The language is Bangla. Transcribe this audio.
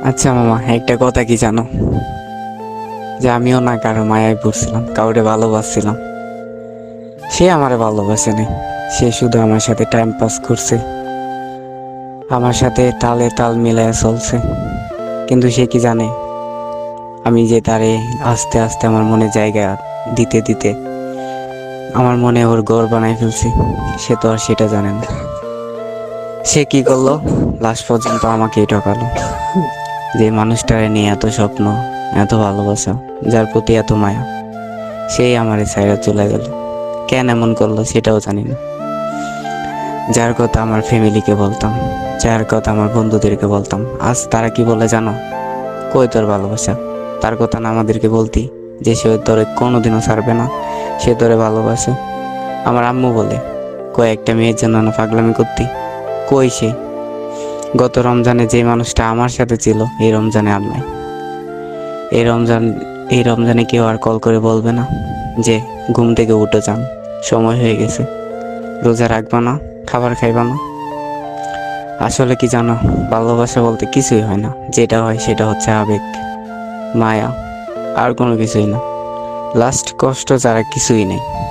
আচ্ছা মামা, একটা কথা কি জানো? যে আমিও না কারো মায়ায় পড়ছিলাম, কাউরে ভালোবাসছিলাম। সে আমারে ভালোবাসে নাই। সে শুধু আমার সাথে টাইম পাস করছে, আমার সাথে তালে তাল মিলায় চলছে। কিন্তু সে কি জানে, আমি যে তারে আস্তে আস্তে আমার মনে জায়গা দিতে দিতে আমার মনে ওর ঘর বানাই ফেলছি। সে তো আর সেটা জানে না। সে কি করলো, লাস্ট পর্যন্ত আমাকেই ঠকালো। যে মানুষটারে নিয়ে এত স্বপ্ন, এত ভালোবাসা, যার প্রতি এত মায়া, সেই আমারে ছাইরা চলে গেল। কেন এমন করলো সেটাও জানি না। যার কথা আমার ফ্যামিলিকে বলতাম, যার কথা আমার বন্ধুদেরকে বলতাম, আজ তারা কি বলে জানো? কই তোর ভালোবাসা? তার কথা না আমাদেরকে বলতি যে সে তোরে কোনোদিনও ছাড়বে না, সে তোরে ভালোবাসে। আমার আম্মু বলে, কয়েকটা মেয়ের জন্য না পাগলামি করতি। কই সে? গত রমজানে যে মানুষটা আমার সাথে ছিল, এই রমজানে আর নাই। এই রমজান এই রমজানে কেউ আর কল করে বলবে না যে ঘুম থেকে উঠে যান, সময় হয়ে গেছে, রোজা রাখবা না, খাবার খাইবা না। আসলে কি জানো, ভালোবাসা বলতে কিছুই হয় না। যেটা হয় সেটা হচ্ছে আবেগ, মায়া, আর কোনো কিছুই না। লাস্ট কষ্ট ছাড়া কিছুই নেই।